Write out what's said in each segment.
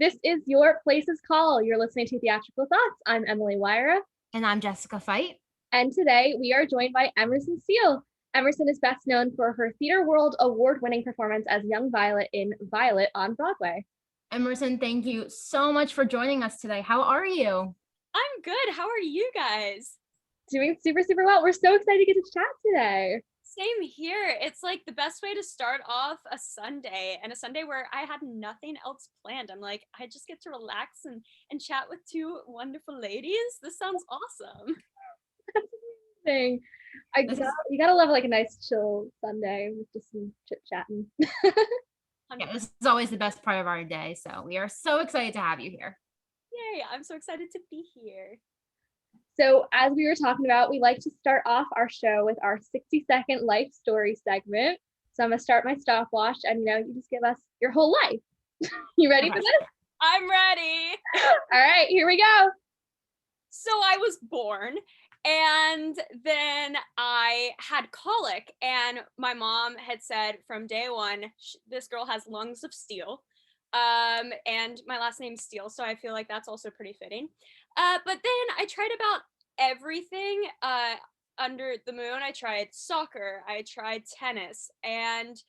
This is Your Place's Call. You're listening to Theatrical Thoughts. I'm Emily Wyra. And I'm Jessica Fight. And today we are joined by Emerson Steele. Emerson is best known for her Theater World Award-winning performance as young Violet in Violet on Broadway. Emerson, thank you so much for joining us today. How are you? I'm good. How are you guys? Doing super, super well. We're so excited to get to chat today. Same here. It's like the best way to start off a Sunday, and a Sunday where I had nothing else planned. I'm like, I just get to relax and chat with two wonderful ladies. This sounds awesome. That's amazing. You gotta love like a nice chill Sunday with just some chit-chatting. Yeah, this is always the best part of our day, so we are so excited to have you here. Yay, I'm so excited to be here. So as we were talking about, we like to start off our show with our 60-second life story segment. So I'm gonna start my stopwatch and you just give us your whole life. You ready for this? I'm ready. All right, here we go. So I was born and then I had colic, and my mom had said from day one, this girl has lungs of steel. And my last name's Steele, so I feel like that's also pretty fitting. But then I tried about everything under the moon. I tried soccer, I tried tennis, and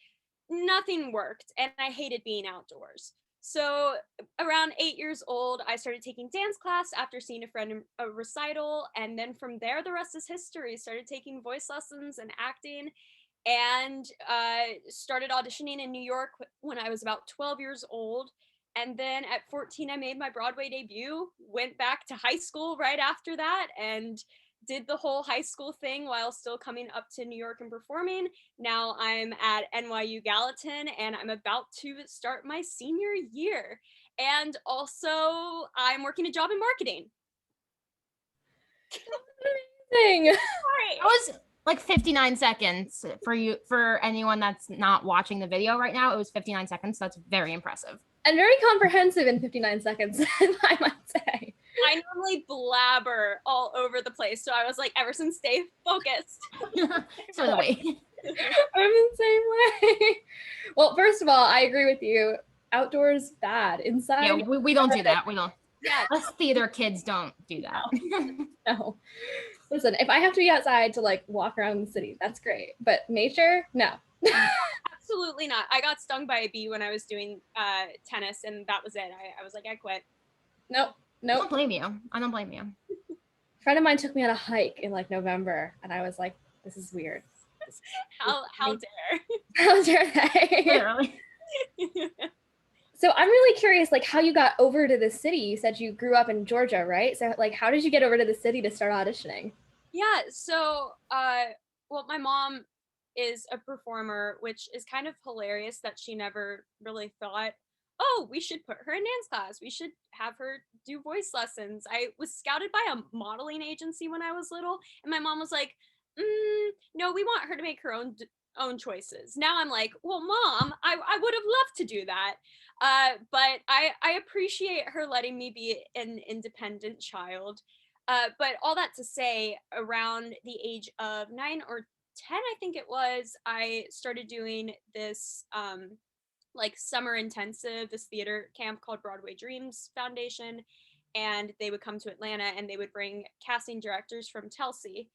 nothing worked, and I hated being outdoors. So around 8 years old, I started taking dance class after seeing a friend in a recital, and then from there, the rest is history. Started taking voice lessons and acting, and started auditioning in New York when I was about 12 years old. And then at 14, I made my Broadway debut, went back to high school right after that, and did the whole high school thing while still coming up to New York and performing. Now I'm at NYU Gallatin, and I'm about to start my senior year. And also, I'm working a job in marketing. Amazing. Sorry. That was like 59 seconds for anyone that's not watching the video right now. It was 59 seconds. So that's very impressive. And very comprehensive in 59 seconds, I might say. I normally blabber all over the place, so I was like, Emerson, stay focused. So the way. I'm the same way. Well, first of all, I agree with you. Outdoors, bad. Inside, yeah, we don't do that. We don't. Yeah, Us theater kids don't do that. no. Listen, if I have to be outside to like walk around the city, that's great. But nature, no. absolutely not. I got stung by a bee when I was doing tennis, and that was it. I was like, I quit. Nope. I don't blame you. I don't blame you. A friend of mine took me on a hike in like November, and I was like, this is weird. How dare? How dare they? Literally. So I'm really curious, like how you got over to the city. You said you grew up in Georgia, right? So like, how did you get over to the city to start auditioning? Yeah, so well, my mom is a performer, which is kind of hilarious that she never really thought, oh, we should put her in dance class. We should have her do voice lessons. I was scouted by a modeling agency when I was little, and my mom was like, no, we want her to make her own choices. Now I'm like, well, Mom, I would have loved to do that. But I appreciate her letting me be an independent child. But all that to say, around the age of 9 or 10, I think it was, I started doing this like summer intensive, this theater camp called Broadway Dreams Foundation. And they would come to Atlanta and they would bring casting directors from Telsey,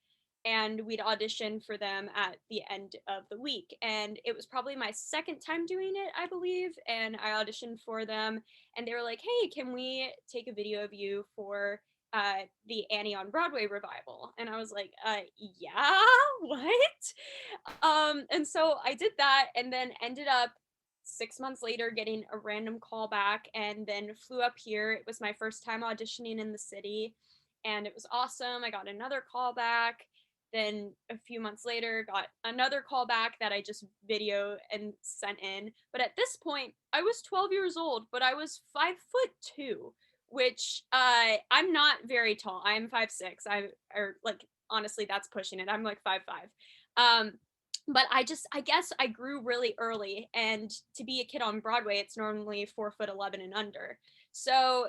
and we'd audition for them at the end of the week. And it was probably my second time doing it, I believe. And I auditioned for them, and they were like, hey, can we take a video of you for the Annie on Broadway revival? And I was like, yeah, what? And so I did that, and then ended up 6 months later getting a random call back, and then flew up here. It was my first time auditioning in the city, and it was awesome. I got another call back. Then a few months later, got another call back that I just video and sent in. But at this point, I was 12 years old, but I was 5'2", which I'm not very tall. I'm 5'6". Or like, honestly, that's pushing it. I'm like 5'5". But I guess I grew really early, and to be a kid on Broadway, it's normally 4'11" and under. So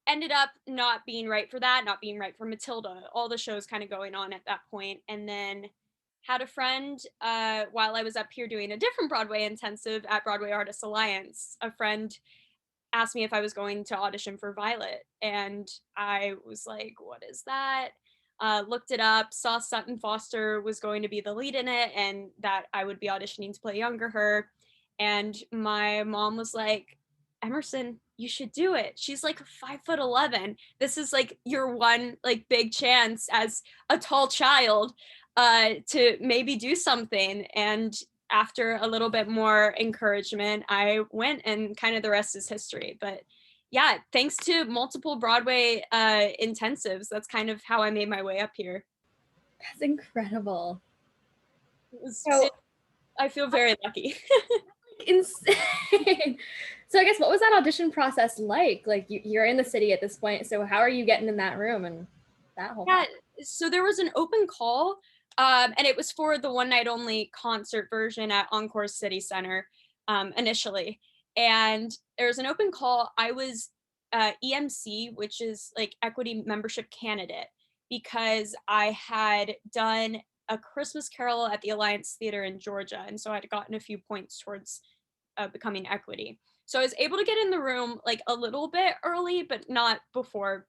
ended up not being right for that, not being right for Matilda, all the shows kind of going on at that point. And then had a friend while I was up here doing a different Broadway intensive at Broadway Artists Alliance. A friend asked me if I was going to audition for Violet. And I was like, what is that? Looked it up, saw Sutton Foster was going to be the lead in it and that I would be auditioning to play younger her. And my mom was like, Emerson, you should do it. She's like 5'11". This is like your one like big chance as a tall child to maybe do something. And after a little bit more encouragement, I went, and kind of the rest is history. But yeah, thanks to multiple Broadway intensives, that's kind of how I made my way up here. That's incredible. So I feel very lucky. Insane. So I guess what was that audition process like? Like you're in the city at this point, so how are you getting in that room and that whole Yeah, so there was an open call, and it was for the one night only concert version at Encore City Center initially. And there was an open call. I was EMC, which is like equity membership candidate, because I had done a Christmas Carol at the Alliance Theater in Georgia, and so I'd gotten a few points towards becoming equity. So I was able to get in the room like a little bit early, but not before,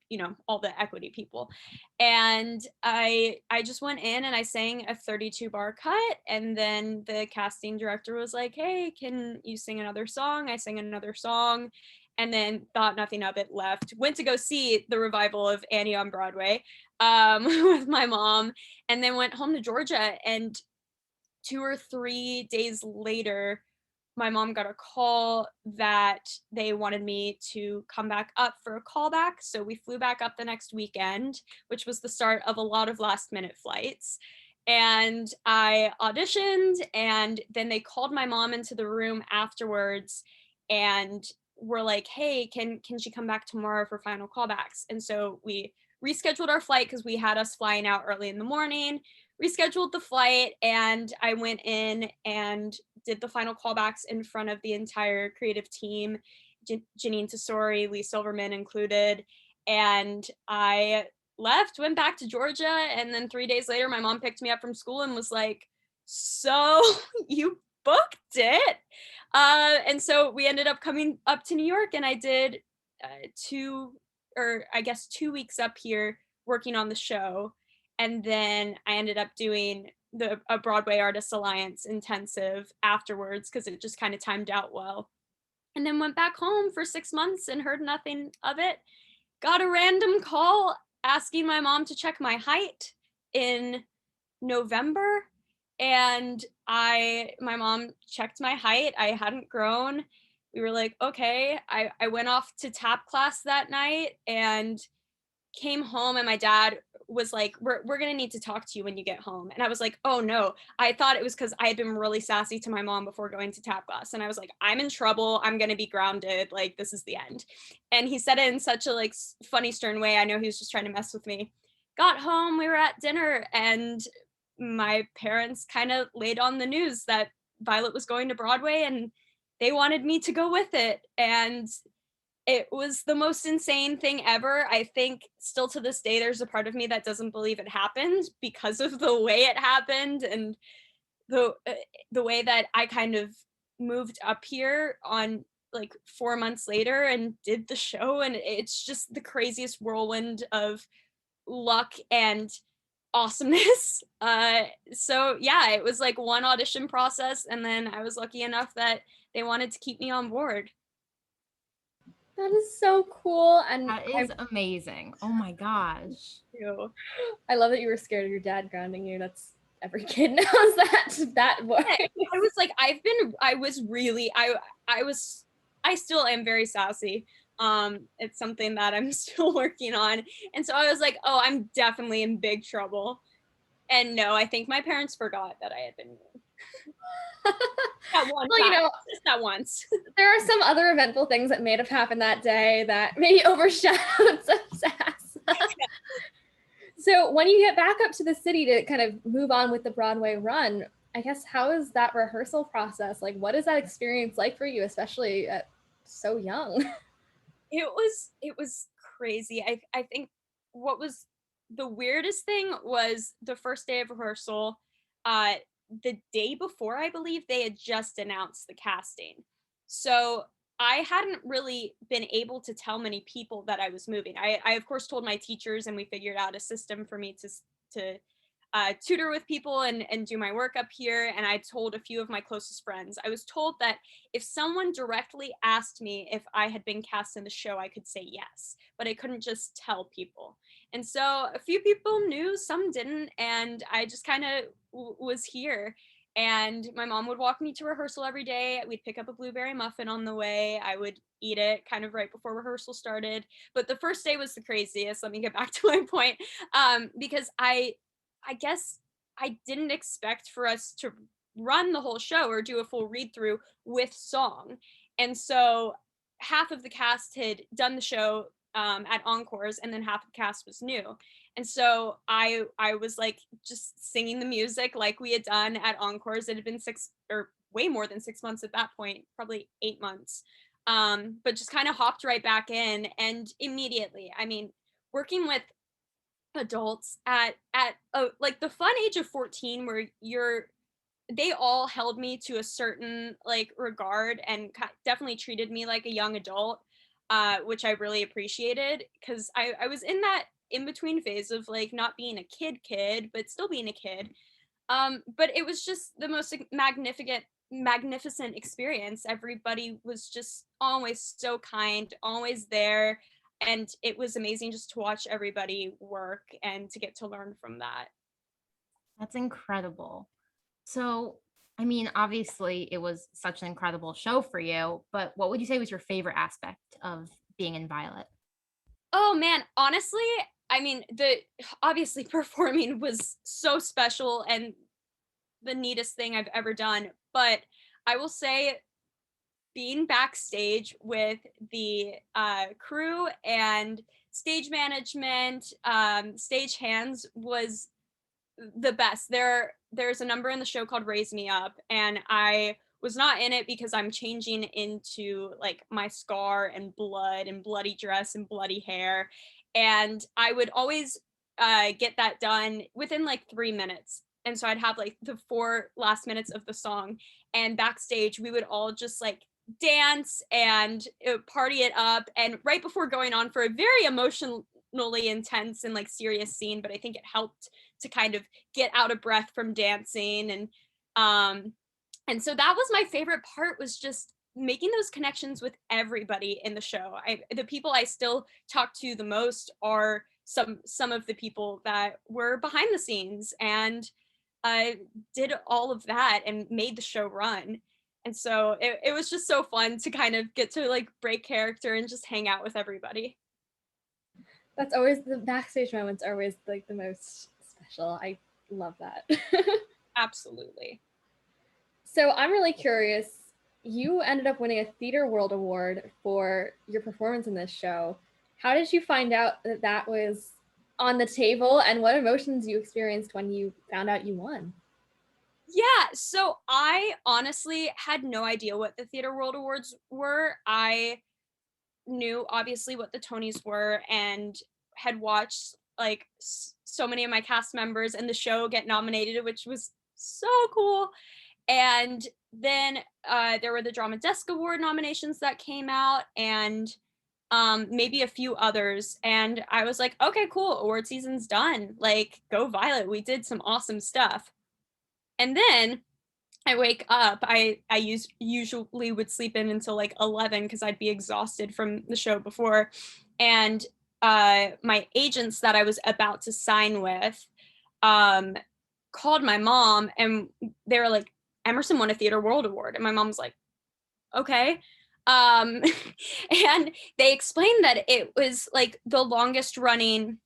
all the equity people. And I just went in and I sang a 32 bar cut. And then the casting director was like, hey, can you sing another song? I sang another song and then thought nothing of it, left, went to go see the revival of Annie on Broadway with my mom, and then went home to Georgia. And 2 or 3 days later, my mom got a call that they wanted me to come back up for a callback. So we flew back up the next weekend, which was the start of a lot of last minute flights. And I auditioned, and then they called my mom into the room afterwards and were like, hey, can she come back tomorrow for final callbacks? And so we rescheduled our flight because we had us flying out early in the morning, rescheduled the flight, and I went in and did the final callbacks in front of the entire creative team, Janine Tesori, Lee Silverman included. And I left, went back to Georgia, and then 3 days later, my mom picked me up from school and was like, so you booked it? And so we ended up coming up to New York, and I did 2 weeks up here working on the show. And then I ended up doing a Broadway Artists Alliance intensive afterwards because it just kind of timed out well. And then went back home for 6 months and heard nothing of it. Got a random call asking my mom to check my height in November. And my mom checked my height. I hadn't grown. We were like, okay. I went off to tap class that night and came home, and my dad was like, we're gonna need to talk to you when you get home. And I was like, oh no. I thought it was because I had been really sassy to my mom before going to tap class, and I was like, I'm in trouble, I'm gonna be grounded, like this is the end. And he said it in such a like funny, stern way. I know he was just trying to mess with me. Got home, we were at dinner, and my parents kind of laid on the news that Violet was going to Broadway, and they wanted me to go with it. And it was the most insane thing ever. I think still to this day, there's a part of me that doesn't believe it happened because of the way it happened and the way that I kind of moved up here on like 4 months later and did the show. And it's just the craziest whirlwind of luck and awesomeness. So yeah, it was like one audition process, and then I was lucky enough that they wanted to keep me on board. That is so cool. And That is amazing. Oh my gosh. I love that you were scared of your dad grounding you. That's every kid knows that boy. I was like, I still am very sassy. It's something that I'm still working on. And so I was like, oh, I'm definitely in big trouble. And no, I think my parents forgot that I had been that one time, just that once. There are some other eventful things that may have happened that day that maybe overshadowed some sass. So when you get back up to the city to kind of move on with the Broadway run, I guess, how is that rehearsal process? Like, what is that experience like for you, especially at so young? It was crazy. I think what was the weirdest thing was the first day of rehearsal. The day before, I believe they had just announced the casting. So I hadn't really been able to tell many people that I was moving. I of course told my teachers, and we figured out a system for me to tutor with people and do my work up here. And I told a few of my closest friends. I was told that if someone directly asked me if I had been cast in the show, I could say yes, but I couldn't just tell people. And so a few people knew, some didn't, and I just kind of was here. And my mom would walk me to rehearsal every day. We'd pick up a blueberry muffin on the way. I would eat it kind of right before rehearsal started. But the first day was the craziest. Let me get back to my point. Because I guess I didn't expect for us to run the whole show or do a full read through with song. And so half of the cast had done the show at encores, and then half the cast was new. And so I was like just singing the music like we had done at encores. It had been 6 or way more than 6 months at that point, probably 8 months. But just kind of hopped right back in, and immediately, I mean, working with adults at like the fun age of 14, where they all held me to a certain like regard and definitely treated me like a young adult, which I really appreciated, because I was in that in between phase of like not being a kid but still being a kid. But it was just the most magnificent experience. Everybody was just always so kind, always there, and it was amazing just to watch everybody work and to get to learn from that. That's incredible. So, I mean, obviously it was such an incredible show for you, but what would you say was your favorite aspect of being in Violet? Oh man, honestly, I mean, the obviously performing was so special and the neatest thing I've ever done, but I will say being backstage with the crew and stage management, stage hands was the best. There's a number in the show called Raise Me Up, and I was not in it because I'm changing into like my scar and blood and bloody dress and bloody hair, and I would always get that done within like 3 minutes. And so I'd have like the 4 last minutes of the song, and backstage we would all just like dance and party it up, and right before going on for a very emotionally intense and like serious scene, but I think it helped to kind of get out of breath from dancing. And so that was my favorite part, was just making those connections with everybody in the show. The people I still talk to the most are some of the people that were behind the scenes and did all of that and made the show run. And so it was just so fun to kind of get to like break character and just hang out with everybody. That's always, the backstage moments are always like the most special. I love that. Absolutely. So I'm really curious, you ended up winning a Theater World Award for your performance in this show. How did you find out that that was on the table, and what emotions you experienced when you found out you won? Yeah, so I honestly had no idea what the Theater World Awards were. I knew obviously what the Tonys were and had watched like so many of my cast members and the show get nominated, which was so cool. And then there were the Drama Desk Award nominations that came out, and maybe a few others. And I was like, okay, cool, award season's done. Like, go Violet. We did some awesome stuff. And then I wake up. I usually would sleep in until like 11 because I'd be exhausted from the show before. And my agents that I was about to sign with called my mom, and they were like, Emerson won a Theater World Award. And my mom was like, okay. And they explained that it was like the longest running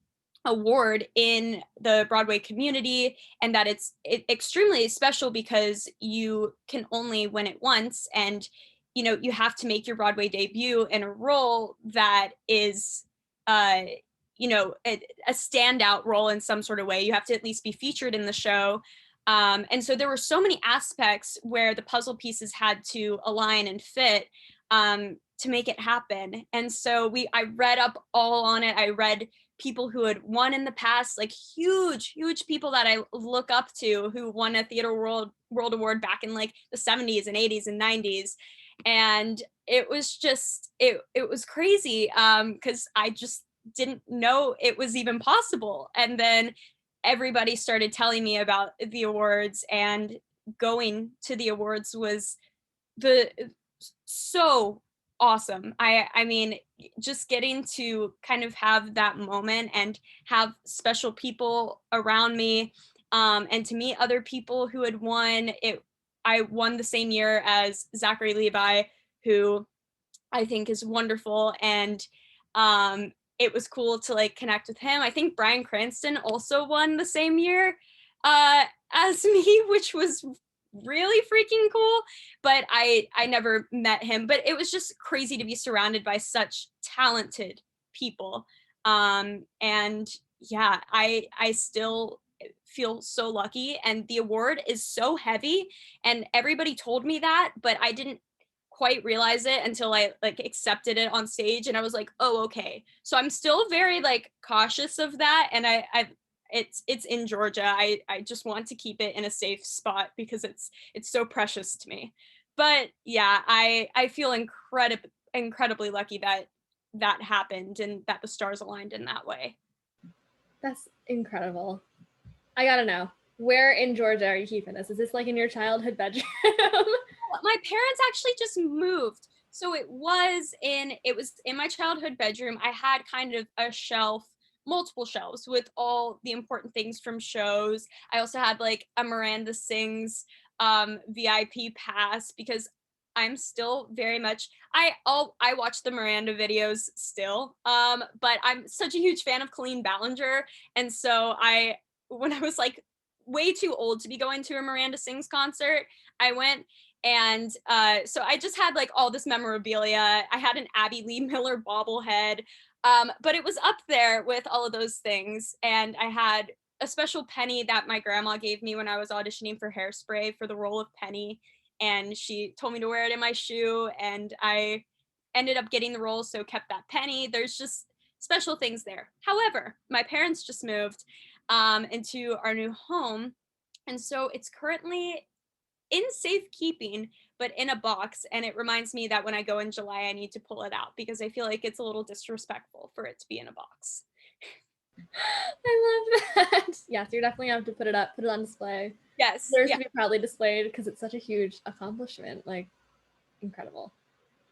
award in the Broadway community, and that it's extremely special because you can only win it once, and you know, you have to make your Broadway debut in a role that is you know, a standout role in some sort of way. You have to at least be featured in the show. And so there were so many aspects where the puzzle pieces had to align and fit to make it happen. And so I read up all on it. I read people who had won in the past, like huge people that I look up to who won a Theater World Award back in like the 70s and 80s and 90s. And it was just, it was crazy, because I just didn't know it was even possible. And then everybody started telling me about the awards, and going to the awards was the so awesome. I mean, just getting to kind of have that moment and have special people around me, and to meet other people who had won it. I won the same year as Zachary Levi, who I think is wonderful. And it was cool to like connect with him. I think Bryan Cranston also won the same year as me, which was really freaking cool. But I never met him. But it was just crazy to be surrounded by such talented people. And yeah, I still feel so lucky, and the award is so heavy, and everybody told me that, but I didn't quite realize it until I like accepted it on stage, and I was like, oh, okay. So I'm still very like cautious of that, and I it's in Georgia. I just want to keep it in a safe spot because it's so precious to me. But yeah, I feel incredibly lucky that that happened and that the stars aligned in that way. That's incredible. I gotta know, where in Georgia are you keeping this? Is this like in your childhood bedroom? My parents actually just moved. So it was in my childhood bedroom. I had kind of a shelf, multiple shelves with all the important things from shows. I also had like a Miranda Sings VIP pass, because I'm still very much I watch the Miranda videos still. But I'm such a huge fan of Colleen Ballinger, and so when I was like way too old to be going to a Miranda Sings concert, I went. And so I just had like all this memorabilia. I had an Abby Lee Miller bobblehead, but it was up there with all of those things. And I had a special penny that my grandma gave me when I was auditioning for Hairspray for the role of Penny. And she told me to wear it in my shoe, and I ended up getting the role, so kept that penny. There's just special things there. However, my parents just moved into our new home. And so it's currently in safekeeping, but in a box. And it reminds me that when I go in July, I need to pull it out because I feel like it's a little disrespectful for it to be in a box. I love that. Yes, you're definitely gonna have to put it up, put it on display. Yes. There's to be proudly displayed because it's such a huge accomplishment. Like, incredible.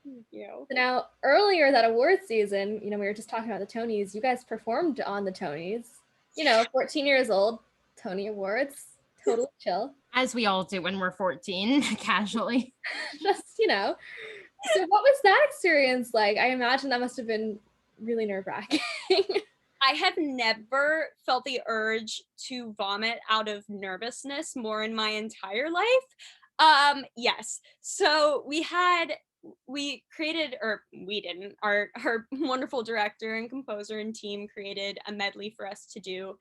Thank you. So now, earlier that award season, we were just talking about the Tonys. You guys performed on the Tonys. 14 years old, Tony Awards, totally chill. As we all do when we're 14, casually. Just, So what was that experience like? I imagine that must have been really nerve-wracking. I have never felt the urge to vomit out of nervousness more in my entire life. Yes. So we created, or we didn't, our wonderful director and composer and team created a medley for us to do.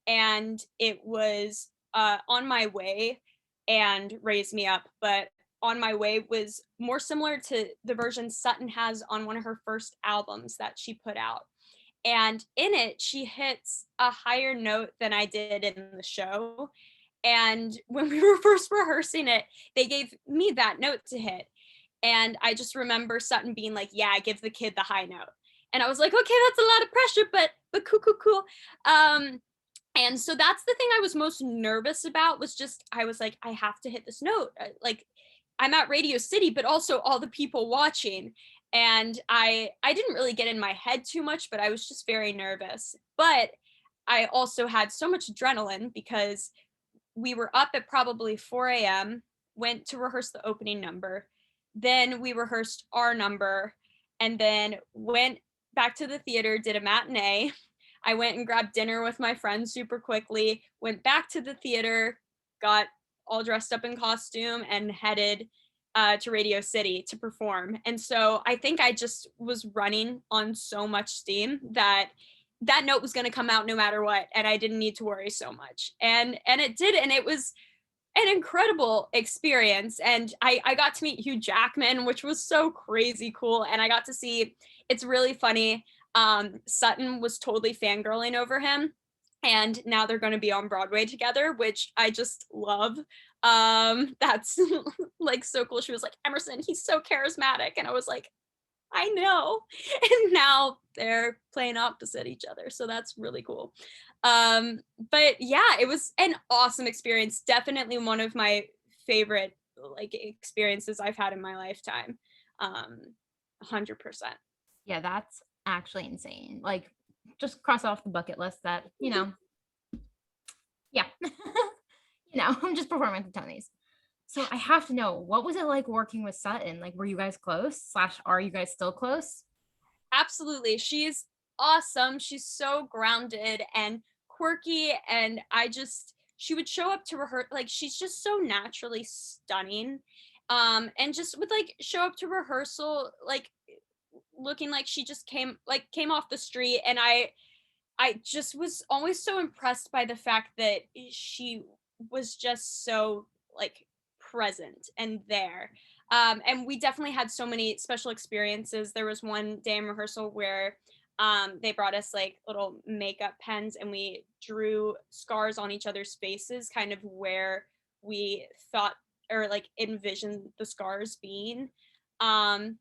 And it was On My Way and Raise Me Up, but On My Way was more similar to the version Sutton has on one of her first albums that she put out. And in it, she hits a higher note than I did in the show. And when we were first rehearsing it, they gave me that note to hit. And I just remember Sutton being like, yeah, give the kid the high note. And I was like, okay, that's a lot of pressure, but cool. And so that's the thing I was most nervous about, was just, I was like, I have to hit this note. Like, I'm at Radio City, but also all the people watching. And I didn't really get in my head too much, but I was just very nervous. But I also had so much adrenaline because we were up at probably 4 a.m., went to rehearse the opening number. Then we rehearsed our number, and then went back to the theater, did a matinee. I went and grabbed dinner with my friends super quickly, went back to the theater, got all dressed up in costume, and headed to Radio City to perform. And so I think I just was running on so much steam that note was going to come out no matter what, and I didn't need to worry so much. And it did, and it was an incredible experience. And I got to meet Hugh Jackman, which was so crazy cool. And I got to see, it's really funny, Sutton was totally fangirling over him. and now they're going to be on Broadway together, which I just love. That's like so cool. She was like, Emerson, he's so charismatic. And I was like, I know. And now they're playing opposite each other. So that's really cool. But yeah, it was an awesome experience. Definitely one of my favorite like experiences I've had in my lifetime. 100%. Yeah, that's actually insane. Like, just cross off the bucket list that, yeah. I'm just performing at the Tonys. So I have to know, what was it like working with Sutton? Like, were you guys close / are you guys still close? Absolutely. She's awesome. She's so grounded and quirky. And she would show up to rehearse. Like, she's just so naturally stunning. And just would like show up to rehearsal, like looking like she just came off the street. And I just was always so impressed by the fact that she was just so like present and there. And we definitely had so many special experiences. There was one day in rehearsal where they brought us like little makeup pens and we drew scars on each other's faces, kind of where we thought or like envisioned the scars being. And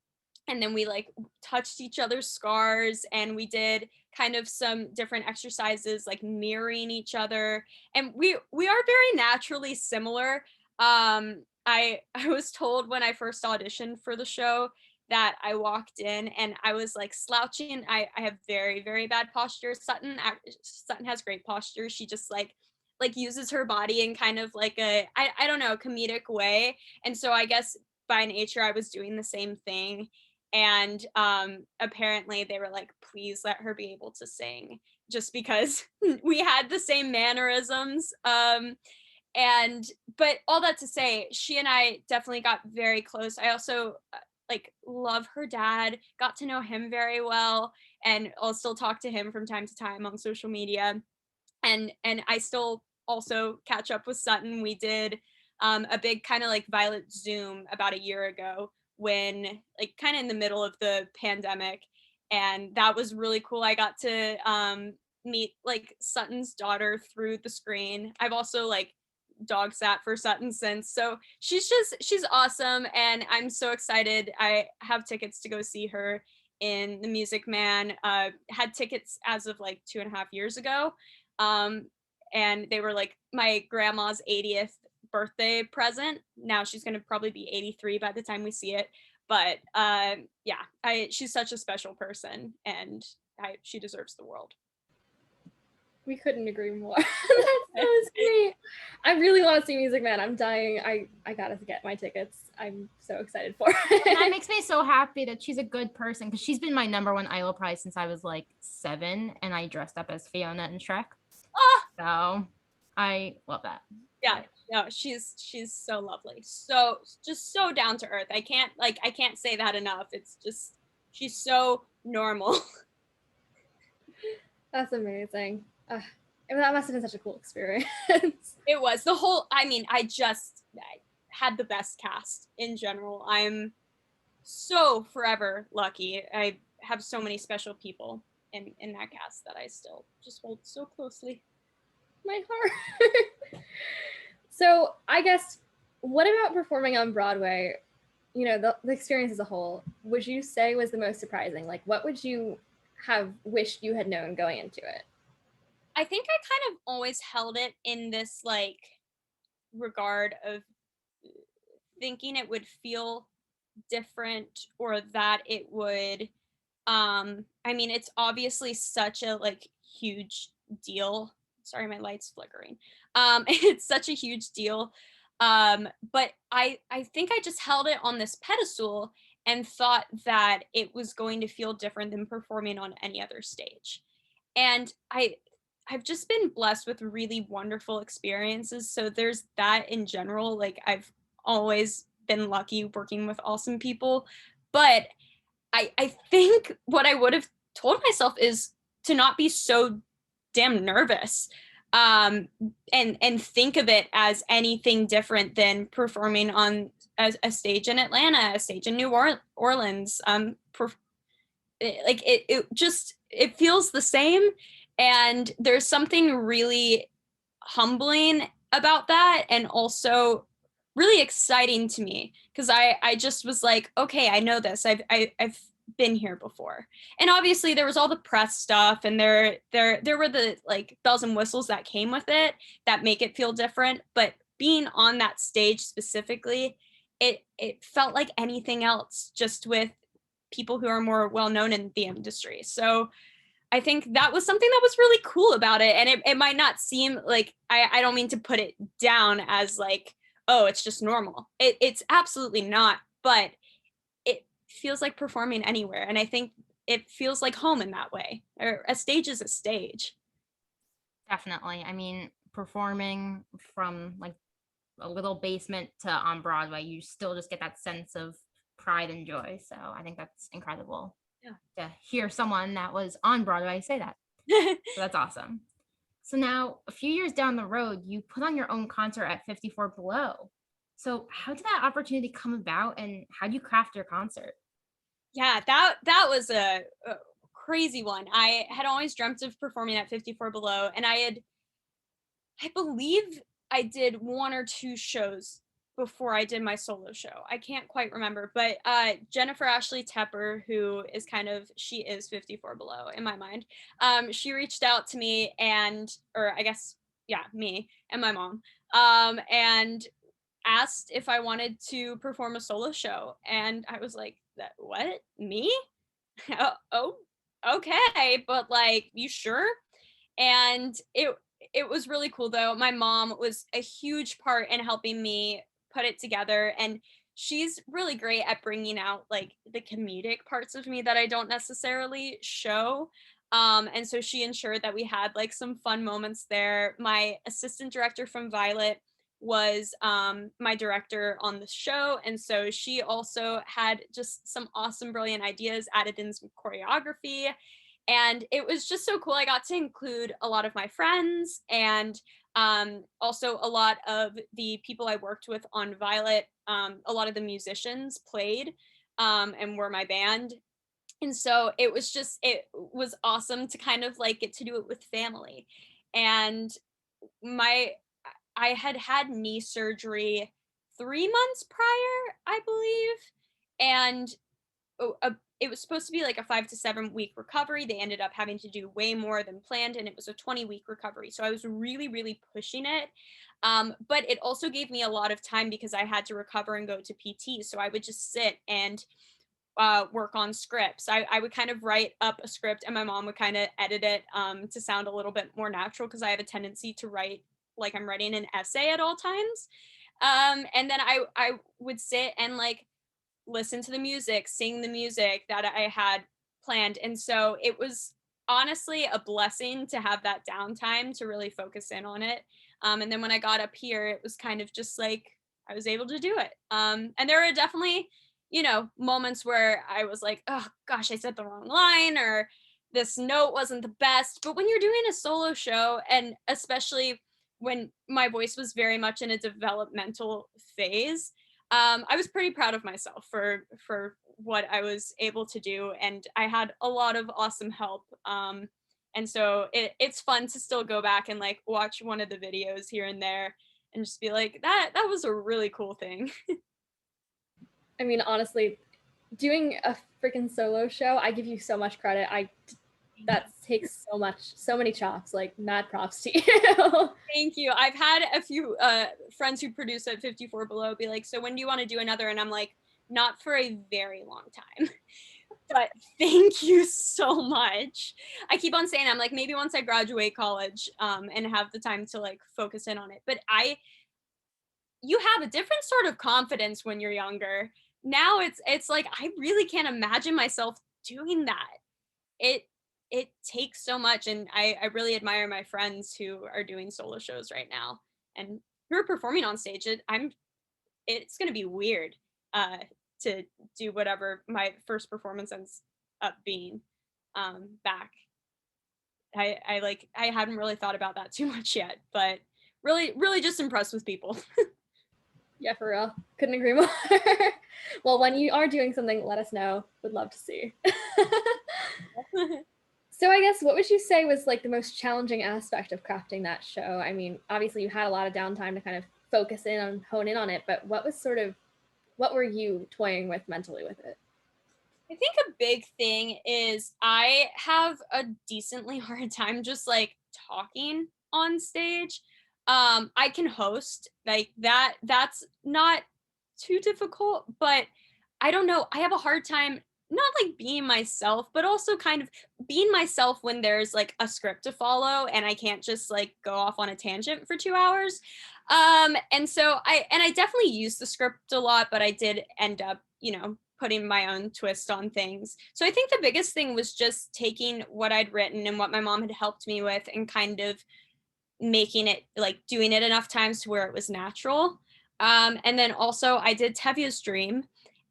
then we like touched each other's scars and we did kind of some different exercises like mirroring each other, and we are very naturally similar. I was told when I first auditioned for the show that I walked in and I was like slouching. I have very, very bad posture. Sutton has great posture. She just like uses her body in kind of like I don't know, comedic way. And so I guess by nature I was doing the same thing. And apparently they were like, please let her be able to sing, just because we had the same mannerisms. And but all that to say, she and I definitely got very close. I also like love her dad, got to know him very well, and I'll still talk to him from time to time on social media. And I still also catch up with Sutton. We did a big kind of like Violet Zoom about a year ago, when like kind of in the middle of the pandemic, and that was really cool. I got to meet like Sutton's daughter through the screen. I've also like dog sat for Sutton since, so she's awesome, and I'm so excited. I have tickets to go see her in the Music Man. Had tickets as of like 2.5 years ago, and they were like my grandma's 80th birthday present. Now she's going to probably be 83 by the time we see it, but yeah, she's such a special person, and she deserves the world. We couldn't agree more. That was great. I really want to see Music Man. I'm dying. I gotta get my tickets. I'm so excited for it. That makes me so happy that she's a good person, because she's been my #1 ILO prize since I was like 7, and I dressed up as Fiona in Shrek. So I love that. Yeah, no, she's so lovely. So just so down to earth. I can't say that enough. It's just, she's so normal. That's amazing. That must have been such a cool experience. It was the whole, I mean, I had the best cast in general. I'm so forever lucky. I have so many special people in that cast that I still just hold so closely. My heart. So I guess, what about performing on Broadway? You know, the experience as a whole, would you say was the most surprising? Like, what would you have wished you had known going into it? I think I kind of always held it in this like regard of thinking it would feel different, or that it would I mean, it's obviously such a like huge deal. Sorry, my light's flickering. It's such a huge deal. But I think I just held it on this pedestal and thought that it was going to feel different than performing on any other stage. And I've just been blessed with really wonderful experiences. So there's that in general. Like, I've always been lucky working with awesome people. But I think what I would have told myself is to not be so damn nervous, and think of it as anything different than performing on a stage in Atlanta, a stage in New Orleans. Like it feels the same. And there's something really humbling about that, and also really exciting to me, because I just was like, okay, I know this. I've been here before. And obviously there was all the press stuff, and there were the like bells and whistles that came with it that make it feel different. But being on that stage specifically, it felt like anything else, just with people who are more well known in the industry. So I think that was something that was really cool about it. And it might not seem like, I don't mean to put it down as like, oh, it's just normal. It's absolutely not, but it feels like performing anywhere. And I think it feels like home in that way. Or a stage is a stage. Definitely. I mean, performing from like a little basement to on Broadway, you still just get that sense of pride and joy. So I think that's incredible. Yeah. To hear someone that was on Broadway say that. So that's awesome. So now, a few years down the road, you put on your own concert at 54 Below. So how did that opportunity come about, and how do you craft your concert? Yeah, that was a crazy one. I had always dreamt of performing at 54 Below, and I believe I did one or two shows before I did my solo show. I can't quite remember, but Jennifer Ashley Tepper, who is she is 54 Below in my mind. She reached out to me, or I guess, yeah, me and my mom, and asked if I wanted to perform a solo show. And I was like, "That what? Me? Oh, okay, but like, you sure?" And it was really cool though. My mom was a huge part in helping me put it together, and she's really great at bringing out like the comedic parts of me that I don't necessarily show. And so she ensured that we had like some fun moments there. My assistant director from Violet was my director on the show, and so she also had just some awesome, brilliant ideas, added in some choreography, and it was just so cool. I got to include a lot of my friends, and also a lot of the people I worked with on Violet. A lot of the musicians played and were my band. And so it was awesome to kind of like get to do it with family. And my I had knee surgery 3 months prior, I believe. And it was supposed to be like a 5 to 7 week recovery. They ended up having to do way more than planned, and it was a 20-week recovery. So I was really, really pushing it. But it also gave me a lot of time because I had to recover and go to PT. So I would just sit and work on scripts. I would kind of write up a script, and my mom would kind of edit it to sound a little bit more natural, because I have a tendency to write like I'm writing an essay at all times. And then I would sit and like listen to the music, sing the music that I had planned. And so it was honestly a blessing to have that downtime to really focus in on it. And then when I got up here, it was kind of just like I was able to do it. And there are definitely, moments where I was like, oh gosh, I said the wrong line, or this note wasn't the best. But when you're doing a solo show, and especially when my voice was very much in a developmental phase, I was pretty proud of myself for what I was able to do, and I had a lot of awesome help. And so it's fun to still go back and like watch one of the videos here and there, and just be like, that was a really cool thing. I mean, honestly, doing a freaking solo show, I give you so much credit. That takes so many chops, like mad props to you. Thank you. I've had a few friends who produce at 54 Below be like, so when do you want to do another? And I'm like, not for a very long time. But thank you so much. I keep on saying, I'm like, maybe once I graduate college and have the time to like focus in on it. But you have a different sort of confidence when you're younger. Now it's like, I really can't imagine myself doing that. It takes so much, and I really admire my friends who are doing solo shows right now and who are performing on stage. It's going to be weird to do whatever my first performance ends up being back. I hadn't really thought about that too much yet, but really just impressed with people. Yeah, for real. Couldn't agree more. Well, when you are doing something, let us know. Would love to see. So I guess what would you say was like the most challenging aspect of crafting that show? I mean, obviously you had a lot of downtime to kind of focus in on, hone in on it, but what were you toying with mentally with it? I think a big thing is I have a decently hard time just like talking on stage. I can host like that's not too difficult, but I don't know. I have a hard time not like being myself, but also kind of being myself when there's like a script to follow and I can't just like go off on a tangent for 2 hours. And so I definitely use the script a lot, but I did end up, putting my own twist on things. So I think the biggest thing was just taking what I'd written and what my mom had helped me with and kind of making it like doing it enough times to where it was natural. And then also I did Tevye's Dream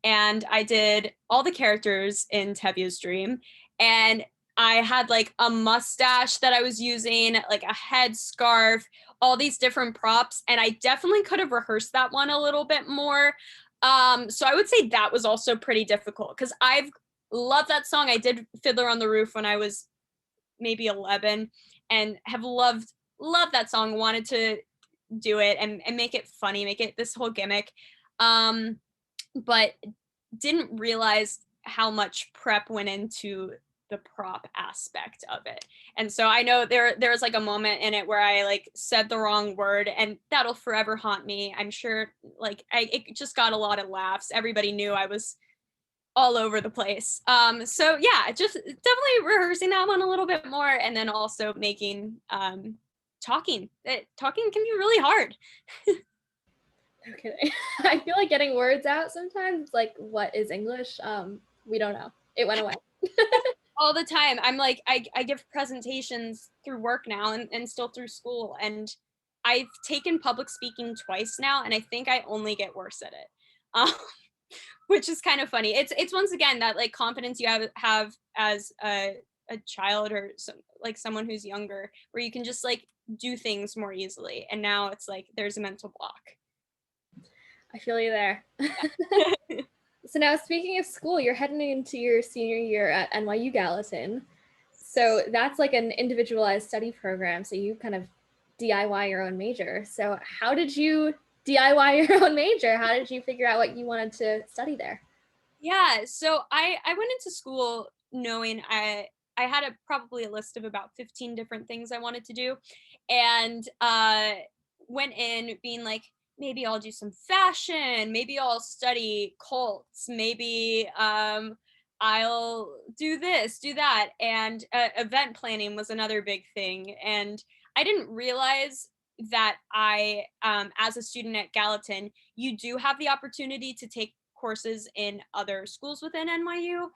and I did all the characters in Tevye's Dream. And I had like a mustache that I was using, like a headscarf, all these different props. And I definitely could have rehearsed that one a little bit more. So I would say that was also pretty difficult because I've loved that song. I did Fiddler on the Roof when I was maybe 11 and have loved that song, wanted to do it and make it funny, make it this whole gimmick. But didn't realize how much prep went into the prop aspect of it. And so I know there was like a moment in it where I like said the wrong word and that'll forever haunt me. I'm sure like it just got a lot of laughs. Everybody knew I was all over the place. So yeah, just definitely rehearsing that one a little bit more and then also making talking. Talking can be really hard. No kidding. I feel like getting words out sometimes, like what is English? We don't know. It went away. All the time. I'm like, I give presentations through work now and still through school. And I've taken public speaking twice now, and I think I only get worse at it. Which is kind of funny. It's once again that like confidence you have as a child or like someone who's younger, where you can just like do things more easily. And now it's like there's a mental block. I feel you there. So now speaking of school, you're heading into your senior year at NYU Gallatin. So that's like an individualized study program. So you kind of DIY your own major. So how did you DIY your own major? How did you figure out what you wanted to study there? Yeah, so I went into school knowing I had probably a list of about 15 different things I wanted to do, and went in being like, maybe I'll do some fashion, maybe I'll study cults, maybe I'll do this, do that, and event planning was another big thing, and I didn't realize that I, as a student at Gallatin, you do have the opportunity to take courses in other schools within NYU,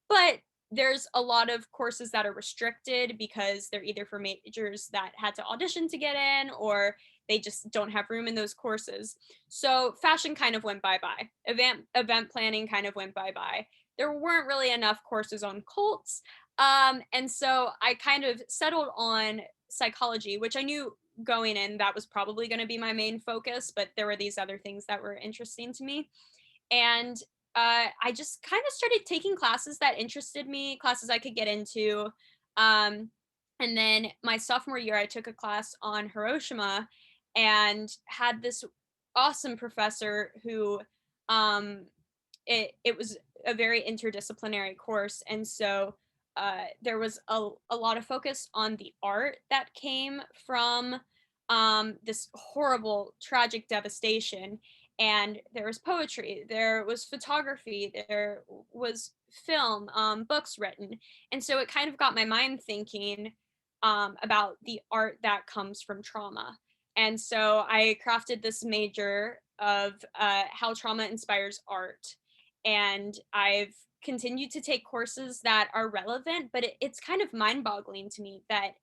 but there's a lot of courses that are restricted because they're either for majors that had to audition to get in or they just don't have room in those courses. So fashion kind of went bye-bye. Event planning kind of went bye-bye. There weren't really enough courses on cults. And so I kind of settled on psychology, which I knew going in that was probably going to be my main focus, but there were these other things that were interesting to me. And I just kind of started taking classes that interested me, classes I could get into. And then my sophomore year, I took a class on Hiroshima and had this awesome professor who it was a very interdisciplinary course. And so there was a lot of focus on the art that came from this horrible, tragic devastation. And there was poetry, there was photography, there was film, books written. And so it kind of got my mind thinking about the art that comes from trauma. And so I crafted this major of how trauma inspires art. And I've continued to take courses that are relevant, but it's kind of mind boggling to me that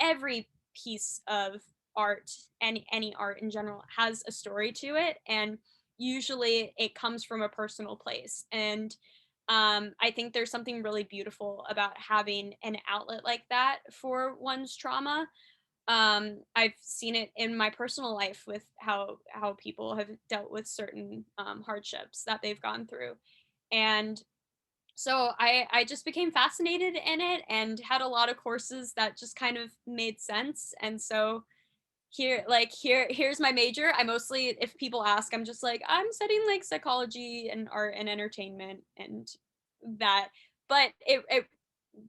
every piece of art, any art in general, has a story to it, and usually it comes from a personal place. And I think there's something really beautiful about having an outlet like that for one's trauma. I've seen it in my personal life with how people have dealt with certain hardships that they've gone through, and So I just became fascinated in it and had a lot of courses that just kind of made sense. And so here's my major. I mostly, if people ask, I'm just like, I'm studying like psychology and art and entertainment and that. But it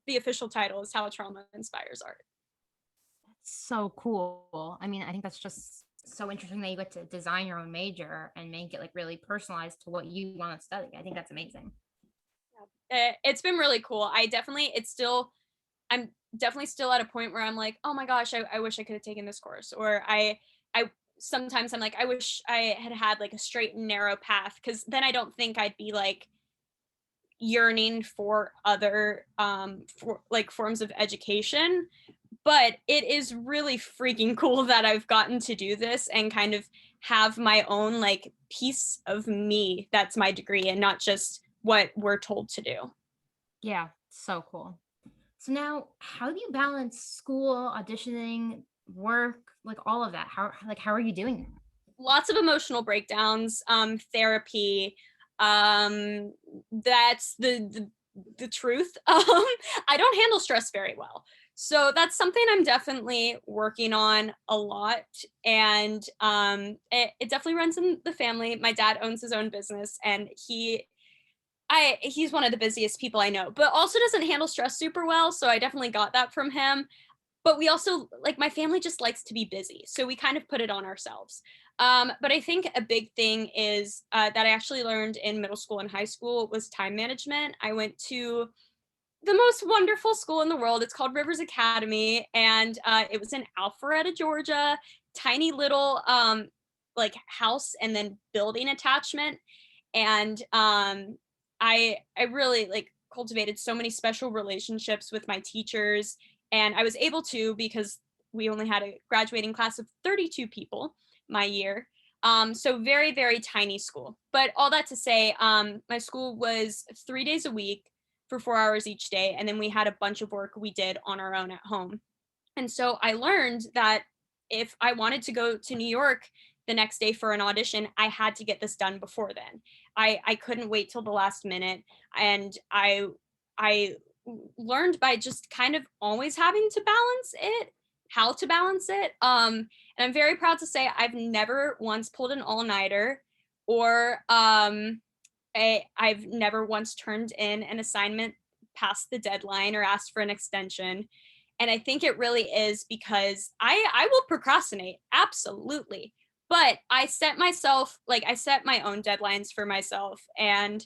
the official title is How Trauma Inspires Art. So cool. I mean, I think that's just so interesting that you get to design your own major and make it like really personalized to what you want to study. I think that's amazing. It's been really cool. I'm definitely still at a point where I'm like, oh my gosh, I wish I could have taken this course. Or I sometimes I'm like, I wish I had like a straight and narrow path, because then I don't think I'd be like yearning for other for like forms of education. But it is really freaking cool that I've gotten to do this and kind of have my own like piece of me that's my degree and not just what we're told to do. Yeah, so cool. So now, how do you balance school, auditioning, work, like all of that? How are you doing that? Lots of emotional breakdowns, therapy. That's the truth. I don't handle stress very well. So that's something I'm definitely working on a lot. And it definitely runs in the family. My dad owns his own business, and he's one of the busiest people I know, but also doesn't handle stress super well. So I definitely got that from him. But we also, like, my family just likes to be busy, so we kind of put it on ourselves. But I think a big thing is that I actually learned in middle school and high school was time management. I went to the most wonderful school in the world. It's called Rivers Academy, and it was in Alpharetta, Georgia. Tiny little like house and then building attachment. And I really like cultivated so many special relationships with my teachers, and I was able to, because we only had a graduating class of 32 people my year. So very, very tiny school. But all that to say, my school was 3 days a week for 4 hours each day. And then we had a bunch of work we did on our own at home. And so I learned that if I wanted to go to New York the next day for an audition, I had to get this done before then. I couldn't wait till the last minute. And I learned by just kind of always having to balance it, how to balance it. And I'm very proud to say I've never once pulled an all-nighter, or I've never once turned in an assignment past the deadline or asked for an extension. And I think it really is because I will procrastinate, absolutely. But I set my own deadlines for myself, and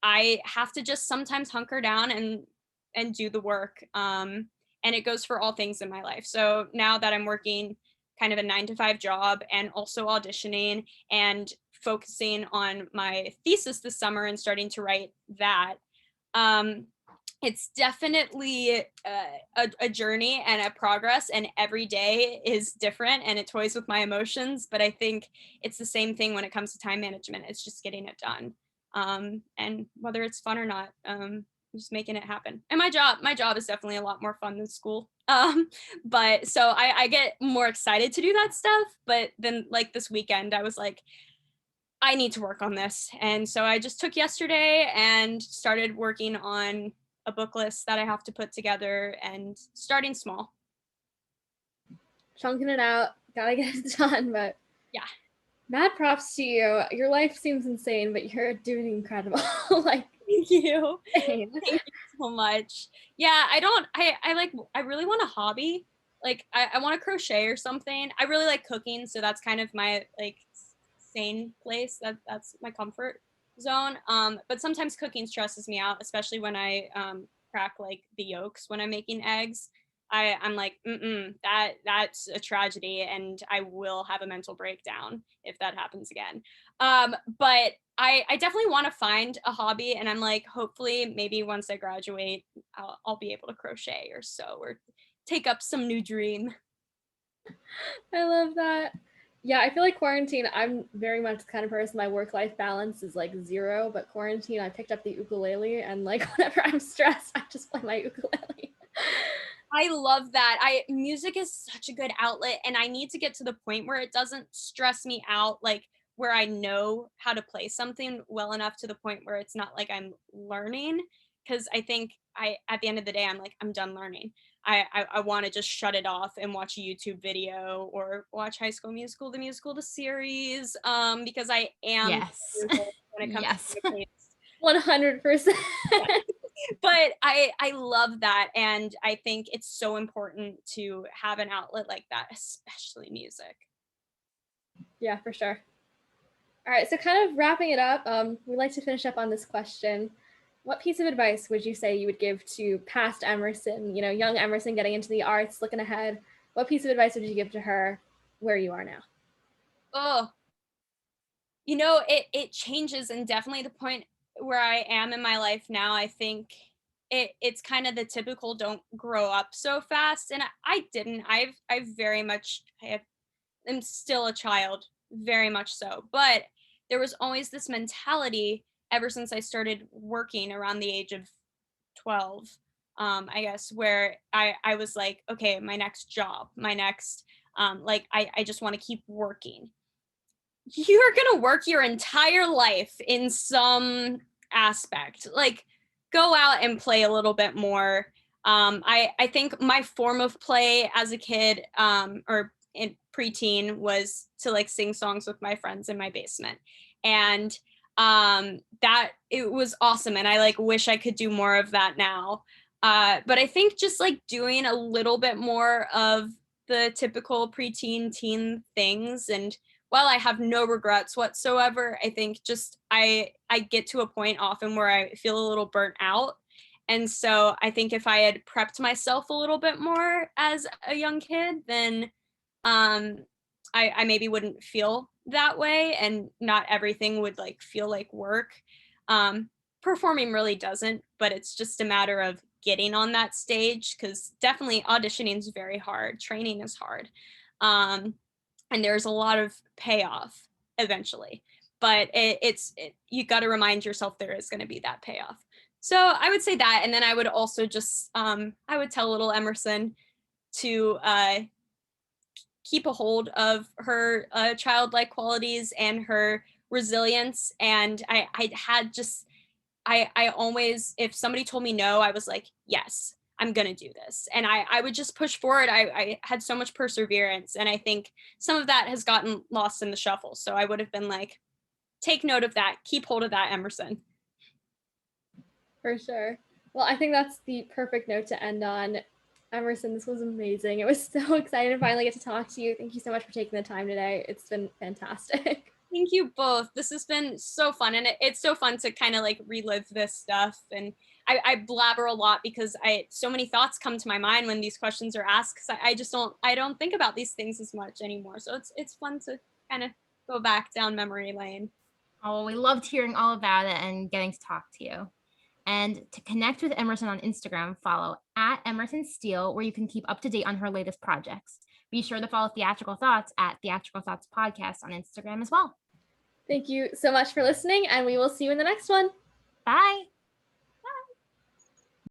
I have to just sometimes hunker down and do the work. And it goes for all things in my life. So now that I'm working kind of a 9 to 5 job and also auditioning and focusing on my thesis this summer and starting to write that, um, it's definitely a journey and a progress, and every day is different and it toys with my emotions. But I think it's the same thing when it comes to time management. It's just getting it done, and whether it's fun or not, just making it happen. And my job is definitely a lot more fun than school. But so I get more excited to do that stuff. But then, like, this weekend I was like, I need to work on this. And so I just took yesterday and started working on a book list that I have to put together, and starting small. Chunking it out, gotta get it done. But yeah, mad props to you. Your life seems insane, but you're doing incredible. Like, thank you. insane. Thank you so much. Yeah, I really want a hobby. Like, I want to crochet or something. I really like cooking, so that's kind of my like sane place. That's my comfort zone. But sometimes cooking stresses me out, especially when I crack like the yolks when I'm making eggs. I'm like, that's a tragedy, and I will have a mental breakdown if that happens again. But I definitely want to find a hobby, and I'm like, hopefully, maybe once I graduate, I'll be able to crochet or sew or take up some new dream. I love that. Yeah, I feel like quarantine, I'm very much the kind of person, my work-life balance is like 0, but quarantine, I picked up the ukulele, and like whenever I'm stressed, I just play my ukulele. I love that. Music is such a good outlet, and I need to get to the point where it doesn't stress me out, like where I know how to play something well enough to the point where it's not like I'm learning. because I think at the end of the day, I'm like, I'm done learning. I want to just shut it off and watch a YouTube video or watch High School Musical, the musical, the series, because I am Yes. when it comes Yes. to the 100%. but I love that, and I think it's so important to have an outlet like that, especially music. Yeah, for sure. All right, so kind of wrapping it up, we like to finish up on this question. What piece of advice would you say you would give to past Emerson, young Emerson getting into the arts, looking ahead? What piece of advice would you give to her where you are now? Oh, it changes, and definitely the point where I am in my life now, I think it's kind of the typical don't grow up so fast. And I didn't. I'm still a child, very much so. But there was always this mentality ever since I started working around the age of 12, I guess, where I was like, okay, my next job, my next, I just want to keep working. You're going to work your entire life in some aspect. Like, go out and play a little bit more. I think my form of play as a kid, or in preteen, was to like sing songs with my friends in my basement. And that it was awesome. And I like wish I could do more of that now. But I think just like doing a little bit more of the typical preteen teen things, and while I have no regrets whatsoever, I think just I get to a point often where I feel a little burnt out. And so I think if I had prepped myself a little bit more as a young kid, then I maybe wouldn't feel that way, and not everything would like feel like work. Performing really doesn't, but it's just a matter of getting on that stage, because definitely auditioning is very hard. Training is hard. And there's a lot of payoff eventually, but you got to remind yourself there is going to be that payoff. So I would say that, and then I would also just I would tell little Emerson to keep a hold of her childlike qualities and her resilience. And I always, if somebody told me no, I was like, yes, I'm going to do this. And I would just push forward. I had so much perseverance. And I think some of that has gotten lost in the shuffle. So I would have been like, take note of that. Keep hold of that, Emerson. For sure. Well, I think that's the perfect note to end on. Emerson, this was amazing. It was so exciting to finally get to talk to you. Thank you so much for taking the time today. It's been fantastic. Thank you both. This has been so fun. And it's so fun to kind of like relive this stuff. And I blabber a lot because so many thoughts come to my mind when these questions are asked, because I don't think about these things as much anymore. So it's fun to kind of go back down memory lane. Oh, we loved hearing all about it and getting to talk to you. And to connect with Emerson on Instagram, follow @Emersons Steele, where you can keep up to date on her latest projects. Be sure to follow Theatrical Thoughts @Theatrical Thoughts Podcast on Instagram as well. Thank you so much for listening, and we will see you in the next one. Bye.